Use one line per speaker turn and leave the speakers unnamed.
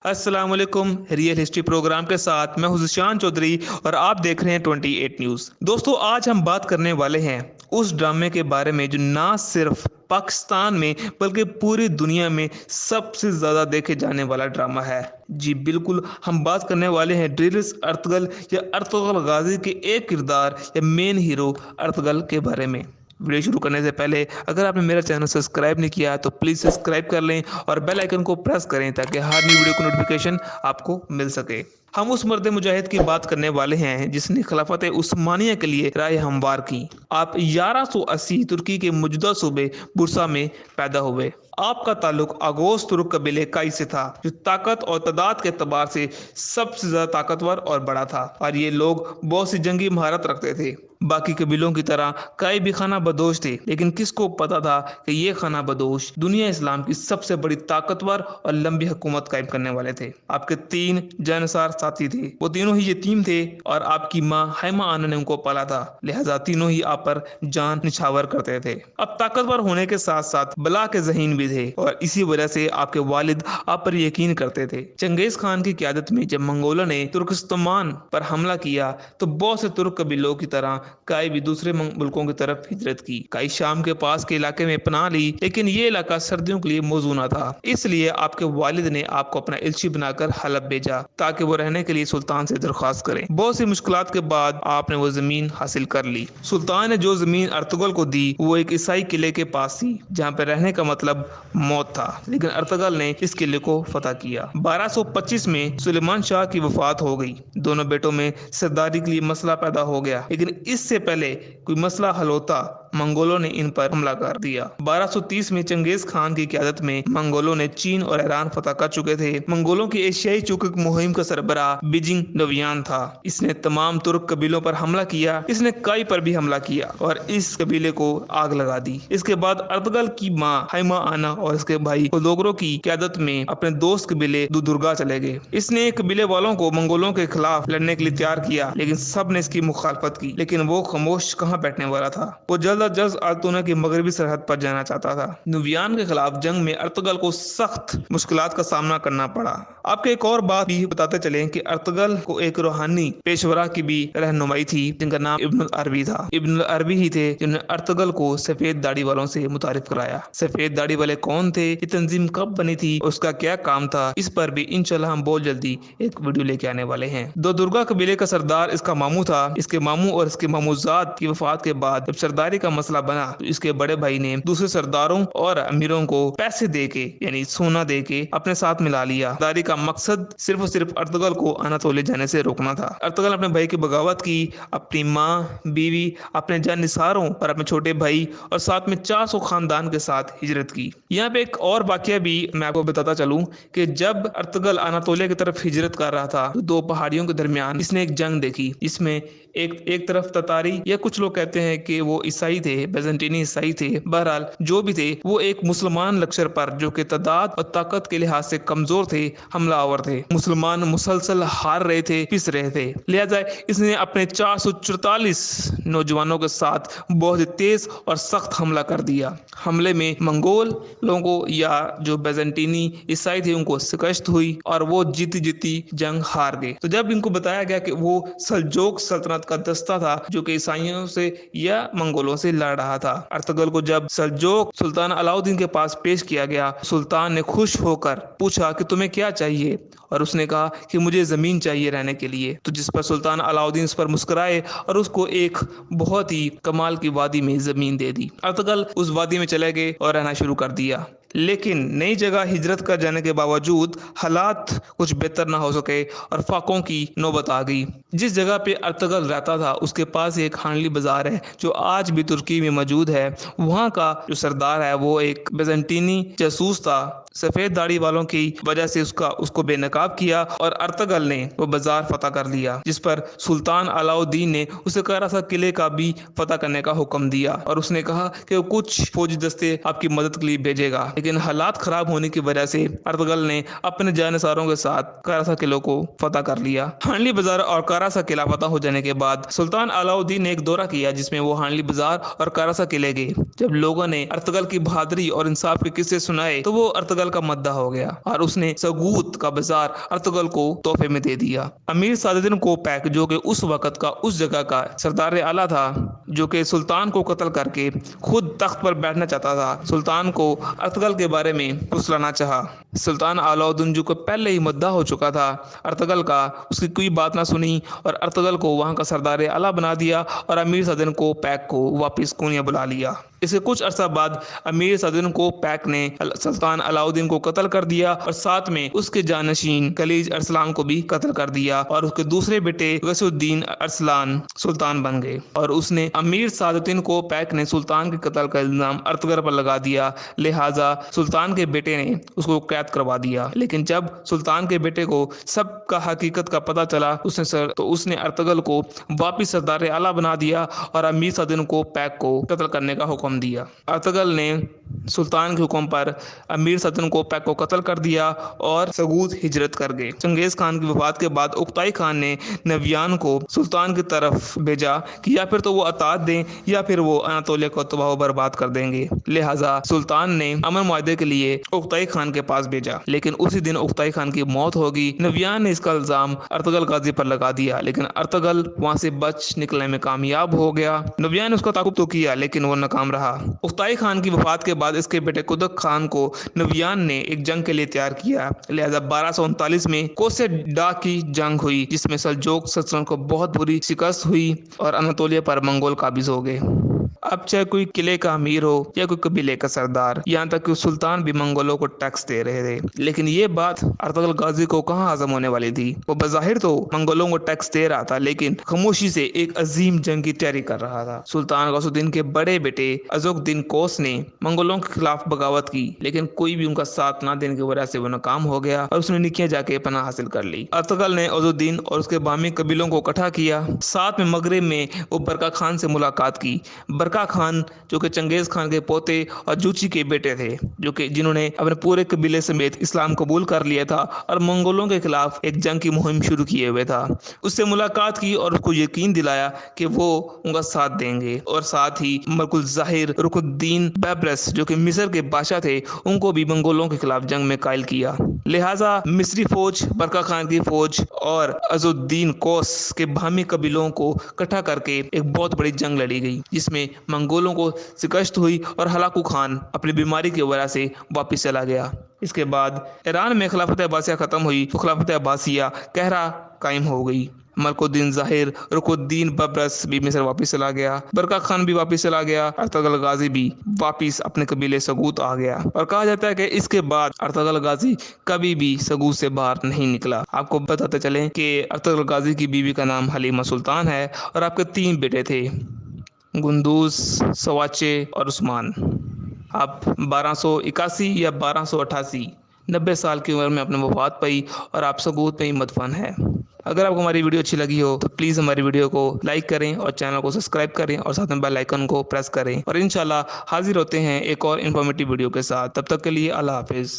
अस्सलाम वालेकुम। Real history programme के साथ मैं हूं ज़िशान चौधरी और आप देख रहे हैं 28 न्यूज़। दोस्तों, आज हम बात करने वाले हैं उस ड्रामे के बारे में जो ना सिर्फ पाकिस्तान में बल्कि पूरी दुनिया में सबसे ज़्यादा देखे जाने वाला ड्रामा है। जी बिल्कुल, हम बात करने वाले हैं ड्रिल्स अर्तगल या अर्तुगरुल गाजी के एक किरदार या मेन हीरो अर्तगल के बारे में। वीडियो शुरू करने से पहले अगर आपने मेरा चैनल सब्सक्राइब नहीं किया तो प्लीज़ सब्सक्राइब कर लें और बेल आइकन को प्रेस करें ताकि हर नई वीडियो की नोटिफिकेशन आपको मिल सके। हम उस मर्द मुजाहिद की बात करने वाले हैं जिसने खिलाफत उस्मानिया के लिए राय हमवार की। आप 1180 तुर्की के मौजूदा सूबे बुरसा में पैदा हुए। आपका ताल्लुक आगोस तुर्क कबीले काई से था जो ताकत और तादाद के एतबार से सबसे ज्यादा ताकतवर और बड़ा था, और ये लोग बहुत सी जंगी महारत रखते थे। बाकी कबीलों की तरह काई भी खाना बदोश थे, लेकिन किसको पता था कि ये खाना बदोश दुनिया इस्लाम की सबसे बड़ी ताकतवर और लंबी हुकूमत कायम करने वाले थे। आपके 3 जानसार साथी थे, वो तीनों ही यतीम थे और आपकी माँ हैमा आना ने उनको पाला था, लिहाजा तीनों ही आप पर जान निछावर करते थे। अब ताकतवर होने के साथ साथ बला के ज़हीन भी थे और इसी वजह से आपके वालिद आप पर यकीन करते थे। चंगेज खान की क़यादत में जब मंगोलों ने तुर्कस्तान पर हमला किया तो बहुत से तुर्क कबीलों की तरह काई भी दूसरे मुल्कों की तरफ हिजरत की। काई शाम के पास के इलाके में पनाह ली, लेकिन ये इलाका सर्दियों के लिए मौजू न था, इसलिए आपके वालिद ने आपको अपना इल्ची बनाकर हलब भेजा ताकि वो रहने के लिए सुल्तान से दरख्वास्त करें। बहुत सी मुश्किलात के बाद आपने वो जमीन हासिल कर ली। सुल्तान ने जो जमीन अर्तुगल को दी वो एक ईसाई किले के पास थी जहाँ पे रहने का मतलब मौत था, लेकिन अर्तुगल ने इस किले को फतह किया। 1225 में सुलेमान शाह की वफात हो गई। दोनों बेटों में सरदारी के लिए मसला पैदा हो गया, लेकिन इससे पहले कोई मसला हल होता मंगोलों ने इन पर हमला कर दिया। 1230 में चंगेज खान की क़यादत में मंगोलों ने चीन और ईरान फतह कर चुके थे। मंगोलों की एशियाई चुकक मुहिम का सरबराह बीजिंग नवियान था। इसने तमाम तुर्क कबीलों पर हमला किया। इसने काई पर भी हमला किया और इस कबीले को आग लगा दी। इसके बाद अर्तुगल की माँ हैमा आना और इसके भाई ओदोगरो की क़यादत में अपने दोस्त कबीले दुर्गा चले गए। इसने कबीले वालों को मंगोलों के खिलाफ लड़ने के लिए तैयार किया, लेकिन सब ने इसकी मुखालफत की। लेकिन वो खामोश कहाँ बैठने वाला था, वो जल्द अर्तुना की मगरबी सरहद पर जाना चाहता था। नुवियान के खिलाफ जंग में अर्तुगल को सख्त मुश्किलात का सामना करना पड़ा। आपके एक और बात भी बताते चले कि अर्तुगल को एक रूहानी पेशवरा की भी रहनुमाई थी जिनका नाम इब्न अरबी था। इब्न अरबी ही थे जिन्होंने अर्तुगल को सफेद दाढ़ी वालों से मुतारिफ कराया। सफेद दाढ़ी वाले कौन थे, ये तंजीम कब बनी थी, उसका क्या काम था, इस पर भी इंशाल्लाह हम बहुत जल्दी एक वीडियो लेके आने वाले हैं। दो दुर्गा कबीले का सरदार इसका मामू था। इसके मामू और इसके मामूजाद की वफात के बाद जब सरदारी का मसला बना तो इसके बड़े भाई ने दूसरे सरदारों और अमीरों को पैसे देके यानी सोना देके अपने साथ मिला लिया। सरदारी का मकसद सिर्फ और सिर्फ अर्तुगल को अनातोलिया जाने से रोकना था। अर्तुगल ने अपने भाई की बगावत की, अपनी माँ, बीवी, अपने जाननिसारों और अपने छोटे भाई और साथ में 400 खानदान के साथ हिजरत की। यहाँ पे एक और वाकया भी मैं आपको बताता चलूं कि जब अर्तुगल अनातोलिया की तरफ हिजरत कर रहा था तो दो पहाड़ियों के दरमियान इसने एक जंग देखी। इसमें एक तरफ ततारी या कुछ लोग कहते हैं कि वो ईसाई थे, बेजेंटीनी ईसाई थे, बहरहाल जो भी थे वो एक मुसलमान लश्कर पर जो कि तादाद और ताकत के लिहाज से कमजोर थे हमलावर थे। मुसलमान मुसलसल हार रहे थे, पिस रहे थे, लिहाजा इसने अपने 444 नौजवानों के साथ बहुत ही तेज और सख्त हमला कर दिया। हमले में मंगोल लोगों को या जो बेजेंटीनी ईसाई थे उनको शिकस्त हुई और वो जीती जीती जंग हार गए। तो जब इनको बताया गया कि वो सल्जोक सल्तनत का दस्ता था जो कि ईसाइयों से या मंगोलों से लड़ रहा था, अर्तुगल को जब सल्जोक सुल्तान अलाउद्दीन के पास पेश किया गया, सुल्तान ने खुश होकर पूछा कि तुम्हें क्या चाहिए, और उसने कहा कि मुझे जमीन चाहिए रहने के लिए। तो जिस पर सुल्तान अलाउद्दीन इस पर मुस्कुराए और उसको एक बहुत ही कमाल की वादी में जमीन दे दी। अर्तुगल उस वादी में चले गए और रहना शुरू कर दिया, लेकिन नई जगह हिजरत कर जाने के बावजूद हालात कुछ बेहतर ना हो सके और फाकों की नौबत आ गई। जिस जगह पे अर्तुगल रहता था उसके पास एक हानली बाजार है जो आज भी तुर्की में मौजूद है। वहाँ का जो सरदार है वो एक बेजेंटीनी जासूस था। सफेद दाढ़ी वालों की वजह से उसको बेनकाब किया और अर्तुगल ने वो बाजार फतह कर लिया, जिस पर सुल्तान अलाउद्दीन ने उसे करा सा किले का भी फतह करने का हुक्म दिया और उसने कहा कि वो कुछ फौजी दस्ते आपकी मदद के लिए भेजेगा। لیکن حالات خراب ہونے کی وجہ سے ارطغرل نے اپنے جانصاروں کے ساتھ کاراسا قلعوں کو فتح کر لیا۔ ہانلی بازار اور کاراسا قلعہ فتح ہو جانے کے بعد سلطان علاؤالدین نے ایک دورہ کیا جس میں وہ ہانلی بازار اور کاراسا قلعے گئے۔ جب لوگوں نے ارطغرل کی بہادری اور انصاف کے قصے سنائے تو وہ ارطغرل کا مداح ہو گیا اور اس نے سگوت کا بازار ارطغرل کو تحفے میں دے دیا۔ امیر سعدالدین کوپیک جو کہ اس وقت کا اس جگہ کا سردار اعلیٰ تھا، جو کہ سلطان کو قتل کر کے خود تخت پر بیٹھنا چاہتا تھا، سلطان کو ارطغرل کے بارے میں پھسلانا چاہا۔ سلطان علاؤالدین جو کہ پہلے ہی مداح ہو چکا تھا ارطغرل کا، اس کی کوئی بات نہ سنی اور ارطغرل کو وہاں کا سردار اعلیٰ بنا دیا اور امیر سعدالدین کوپیک کو واپس کونیا بلا لیا۔ اس کے کچھ عرصہ بعد امیر سعدالدین کوپیک نے سلطان علاؤالدین کو قتل کر دیا اور ساتھ میں اس کے جانشین خلیج ارسلان کو بھی قتل کر دیا اور اس کے دوسرے بیٹے غیاث الدین ارسلان سلطان بن گئے اور اس نے امیر سعدالدین کوپیک نے سلطان کے قتل کا الزام ارطغرل پر لگا دیا، لہٰذا سلطان کے بیٹے نے اس کو قید کروا دیا۔ لیکن جب سلطان کے بیٹے کو سب کا حقیقت کا پتہ چلا تو اس نے ارطغرل کو واپس سردار اعلیٰ بنا دیا اور امیر سعدالدین کوپیک کو قتل کرنے کا حکم دیا۔ ارطغرل نے سلطان کے حکم پر امیر سعدالدین کوپیک کو قتل کر دیا اور سگوت ہجرت کر گئے۔ چنگیز خان کی وفات کے بعد اوکتائی خان نے نویان کو سلطان کی طرف بھیجا کہ یا پھر تو وہ اطاعت دیں یا پھر وہ اناطولیہ کو تباہ و برباد کر دیں گے، لہٰذا سلطان نے امن معاہدے کے لیے اوکتائی خان کے پاس بھیجا، لیکن اسی دن اوکتائی خان کی موت ہوگی۔ نویان نے اس کا الزام ارطغرل غازی پر لگا دیا، لیکن ارطغرل وہاں سے بچ نکلنے میں کامیاب ہو گیا۔ نویان نے اس کا تعاقب تو کیا لیکن وہ ناکام رہا۔ اوکتائی خان کی وفات کے بعد اس کے بیٹے قدک خان کو نویان نے ایک جنگ کے لیے تیار کیا، لہٰذا 1239 میں کوسے ڈا کی جنگ ہوئی جس میں سلجوق سلطنت کو بہت بری شکست ہوئی اور اناطولیہ پر منگول قابض ہو گئے۔ اب چاہے کوئی قلعے کا امیر ہو یا کوئی قبیلے کا سردار، یہاں تک کہ سلطان بھی منگولوں کو ٹیکس دے رہے تھے، لیکن یہ بات ارطغرل غازی کو کہاں ہضم ہونے والی تھی۔ وہ بظاہر تو منگولوں کو ٹیکس دے رہا تھا لیکن خاموشی سے ایک عظیم جنگ کی تیاری کر رہا تھا۔ سلطان غیاث الدین کے بڑے بیٹے عزوق الدین کوس نے منگولوں کے خلاف بغاوت کی، لیکن کوئی بھی ان کا ساتھ نہ دینے کی وجہ سے وہ ناکام ہو گیا اور اس نے نکیاں جا کے پناہ حاصل کر لی۔ ارطغرل نے عزوق الدین اور اس کے بامی قبیلوں کو اکٹھا کیا، ساتھ میں مغرب میں وہ برقع خان سے ملاقات کی۔ برقع خان جو کہ چنگیز خان کے پوتے اور جوچی کے بیٹے تھے، جو کہ جنہوں نے اپنے پورے قبیلے سمیت اسلام قبول کر لیا تھا اور منگولوں کے خلاف ایک جنگ کی مہم شروع کیے ہوئے تھا، اس سے ملاقات کی اور اس کو یقین دلایا کہ وہ ان کا ساتھ دیں گے، اور ساتھ ہی ملک الظاہر رکن الدین بیبرس جو کہ مصر کے بادشاہ تھے ان کو بھی منگولوں کے خلاف جنگ میں قائل کیا۔ لہٰذا مصری فوج، برقع خان کی فوج اور عزوق الدین کوس کے باہمی قبیلوں کو اکٹھا کر کے ایک بہت بڑی جنگ لڑی گئی جس میں منگولوں کو شکست ہوئی اور ہلاکو خان اپنی بیماری کی وجہ سے واپس چلا گیا۔ اس کے بعد ایران میں خلافت عباسیہ ختم ہوئی تو خلافت عباسیہ قہرہ قائم ہو گئی۔ ملک الدین ظاہر رکن الدین بیبرس بھی مصر واپس چلا گیا، برقع خان بھی واپس چلا گیا، ارطغرل غازی بھی واپس اپنے قبیلے سگوت آ گیا، اور کہا جاتا ہے کہ اس کے بعد ارطغرل غازی کبھی بھی سگوت سے باہر نہیں نکلا۔ آپ کو بتاتے چلیں کہ ارطغرل غازی کی بیوی کا نام حلیمہ سلطان ہے اور آپ کے 3 بیٹے تھے، گندوز، سواچے اور عثمان۔ آپ 1281 یا 1288 90 سال کی عمر میں اپنے وفات پائی اور آپ سگوت میں ہی مدفن ہے۔ اگر آپ کو ہماری ویڈیو اچھی لگی ہو تو پلیز ہماری ویڈیو کو لائک کریں اور چینل کو سبسکرائب کریں اور ساتھ میں بیل آئیکن کو پریس کریں، اور انشاءاللہ حاضر ہوتے ہیں ایک اور انفارمیٹیو ویڈیو کے ساتھ۔ تب تک کے لیے اللہ حافظ۔